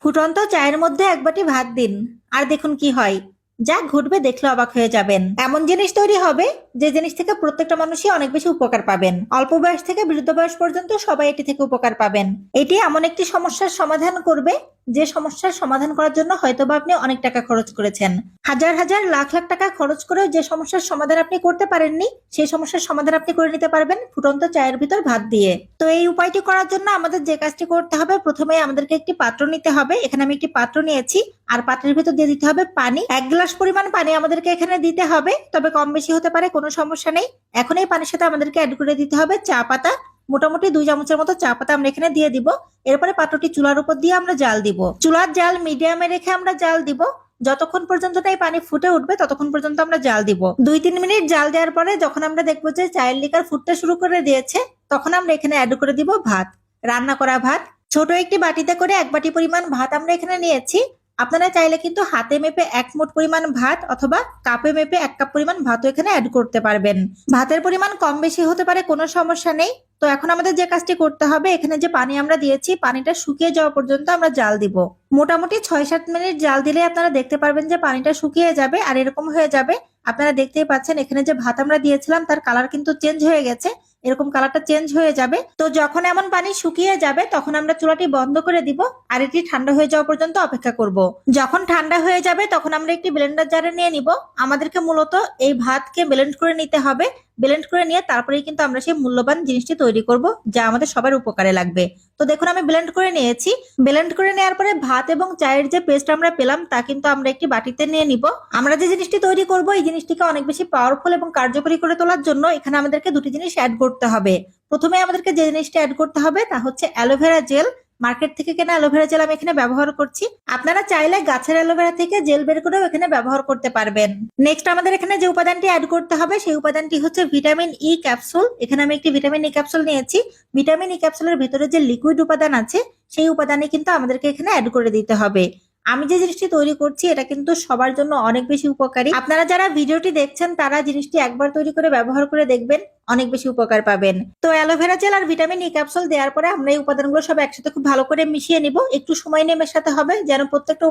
ফুটন্ত চায়ের মধ্যে এক বাটি ভাত দিন, আর দেখুন কি হয়। যা ঘটবে দেখলে অবাক হয়ে যাবেন। এমন জিনিস তৈরি হবে যে জিনিস থেকে প্রত্যেকটা মানুষই অনেক বেশি উপকার পাবেন। অল্প বয়স থেকে বৃদ্ধ বয়স পর্যন্ত সবাই এটি থেকে উপকার পাবেন। এটি এমন একটি সমস্যার সমাধান করবে যে সমস্যার সমাধান করার জন্য হয়তোবা আপনি অনেক টাকা খরচ করেছেন, হাজার হাজার লাখ লাখ টাকা খরচ করেও যে সমস্যার সমাধান আপনি করতে পারেননি, সেই সমস্যার সমাধান আপনি করে নিতে পারবেন ফুটন্ত চায়ের ভিতর ভাত দিয়ে। তো এই উপায়টি করার জন্য আমাদের যে কাজটি করতে হবে, প্রথমে আমাদেরকে একটি পাত্র নিতে হবে। এখানে আমি একটি পাত্র নিয়েছি, আর পাত্রের ভিতর দিয়ে দিতে হবে পানি। 1 গ্লাস পরিমাণ পানি আমাদেরকে এখানে দিতে হবে, তবে কম বেশি হতে পারে, কোনো সমস্যা নেই। এখন এই পানির সাথে আমাদেরকে অ্যাড করে দিতে হবে চা পাতা। মোটামুটি 2 চামচের মতো চা পাতা আমরা এখানে দিয়ে দিব। এরপরে পাত্রটি চুলার উপর দিয়ে আমরা জাল দিব। চুলার জাল মিডিয়ামে রেখে আমরা জাল দিব। যতক্ষণ পর্যন্ত এই পানি ফুটে উঠবে ততক্ষণ পর্যন্ত আমরা জাল দিব। 2-3 মিনিট জাল দেওয়ার পরে যখন আমরা দেখবো যে চায়ের লিকার ফুটতে শুরু করে দিয়েছে, তখন আমরা এখানে অ্যাড করে দিব ভাত, রান্না করা ভাত। ছোট একটি বাটিতে করে 1 বাটি পরিমাণ ভাত আমরা এখানে নিয়েছি। আপনারা চাইলে কিন্তু হাতে মেপে 1 মুঠ পরিমাণ ভাত অথবা কাপে মেপে 1 কাপ পরিমাণ ভাতও এখানে অ্যাড করতে পারবেন। ভাতের পরিমাণ কম বেশি হতে পারে, কোনো সমস্যা নেই। তো এখন আমাদের যে কাজটি করতে হবে, এখানে যে পানি আমরা দিয়েছি পানিটা শুকিয়ে যাওয়া পর্যন্ত আমরা জাল দিব। মোটামুটি 6-7 মিনিট জাল দিলে আপনারা দেখতে পারবেন যে পানিটা শুকিয়ে যাবে আর এরকম হয়ে যাবে। আপনারা দেখতেই পাচ্ছেন এখানে যে ভাত আমরা দিয়েছিলাম তার কালার কিন্তু চেঞ্জ হয়ে গেছে, এরকম কালারটা চেঞ্জ হয়ে যাবে। তো যখন এমন পানি শুকিয়ে যাবে তখন আমরা চুলাটি বন্ধ করে দিব আর এটি ঠান্ডা হয়ে যাওয়া পর্যন্ত অপেক্ষা করব। যখন ঠান্ডা হয়ে যাবে তখন আমরা একটি ব্লেন্ডার জারে নিয়ে নিব। আমাদেরকে মূলত এই ভাতকে ব্লেন্ড করে নিতে হবে। ব্লেন্ড করে নিয়ে তারপরেই কিন্তু আমরা সেই মূল্যবান জিনিসটি তৈরি করব, যা আমাদের সবার উপকারে লাগবে। তো দেখুন আমি ব্লেন্ড করে নিয়েছি। ব্লেন্ড করে নেওয়ার পরে ভাত এবং চায়ের যে পেস্ট আমরা পেলাম তা কিন্তু আমরা একটি বাটিতে নিয়ে নিব। আমরা যে জিনিসটি তৈরি করব এই জিনিসটিকে অনেক বেশি পাওয়ারফুল এবং কার্যকরী করে তোলার জন্য এখানে আমাদেরকে দুটি জিনিস অ্যাড করতে হবে। প্রথমে আমাদেরকে যে জিনিসটা অ্যাড করতে হবে তা হচ্ছে অ্যালোভেরা জেল। মার্কেট থেকে কেনা অ্যালোভেরা জেল আমি এখানে ব্যবহার করছি। আপনারা চাইলে গাছের অ্যালোভেরা থেকে জেল বের করেও এখানে ব্যবহার করতে পারবেন। নেক্সট আমাদের এখানে যে উপাদানটি অ্যাড করতে হবে সেই উপাদানটি হচ্ছে ভিটামিন ই ক্যাপসুল। এখানে আমি একটি ভিটামিন ই ক্যাপসুল নিয়েছি। ভিটামিন ই ক্যাপসুলের ভিতরে যে লিকুইড উপাদান আছে সেই উপাদানে কিন্তু আমাদেরকে এখানে অ্যাড করে দিতে হবে। আমি যে জিনিসটি তৈরি করছি এটা কিন্তু সবার জন্য অনেক বেশি উপকারী। আপনারা যারা ভিডিওটি দেখছেন তারা জিনিসটি একবার তৈরি করে ব্যবহার করে দেখবেন, অনেক বেশি উপকার পাবেন। তো অ্যালোভেরা জেল আর ভিটামিন ই ক্যাপসুল দেওয়ার পরে আমরা এই উপাদানগুলো সব একসাথে খুব ভালো করে মিশিয়ে নিব। একটু সময় নিয়ে মেশাতে হবে যেন প্রত্যেকটা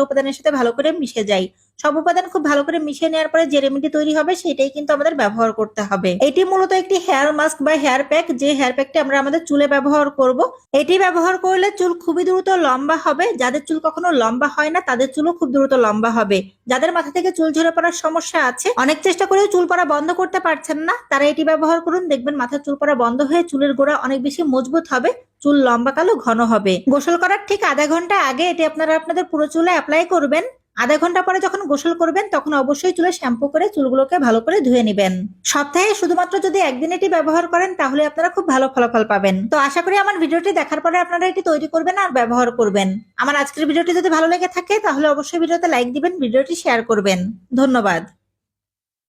উপাদানের সাথে ভালো করে মিশে যায়। সব উপাদান খুব ভালো করে মিশিয়ে নেওয়ার পরে যে রেমেডি তৈরি হবে সেটাই কিন্তু আমাদের ব্যবহার করতে হবে। এটি মূলত একটি হেয়ার মাস্ক বা হেয়ার প্যাক, যে হেয়ার প্যাকটি আমরা আমাদের চুলে ব্যবহার করব। এটি ব্যবহার করলে চুল খুবই দ্রুত লম্বা হবে। যাদের চুল কখনো লম্বা হয় না তাদের চুলও খুব দ্রুত লম্বা হবে। যাদের মাথা থেকে চুল ঝরে পড়ার সমস্যা আছে, অনেক চেষ্টা করেও চুল পড়া বন্ধ করতে পারছেন না, তারা এটি ব্যবহার করুন। দেখবেন মাথার চুল পড়া বন্ধ হয়ে চুলের গোড়া অনেক বেশি মজবুত হবে, চুল লম্বা কালো ঘন হবে। গোসল করার ঠিক আধা ঘন্টা আগে এটি আপনারা আপনাদের পুরো চুলে অ্যাপ্লাই করবেন। আধা ঘন্টা পরে যখন গোসল করবেন তখন অবশ্যই চুলে শ্যাম্পু করে চুলগুলোকে ভালো করে ধুয়ে নেবেন। সপ্তাহে শুধুমাত্র যদি একদিন এটি ব্যবহার করেন তাহলে আপনারা খুব ভালো ফলাফল পাবেন। তো আশা করি আমার ভিডিওটি দেখার পরে আপনারা এটি তৈরি করবেন আর ব্যবহার করবেন। আমার আজকের ভিডিওটি যদি ভালো লেগে থাকে তাহলে অবশ্যই ভিডিওতে লাইক দিবেন, ভিডিওটি শেয়ার করবেন। ধন্যবাদ।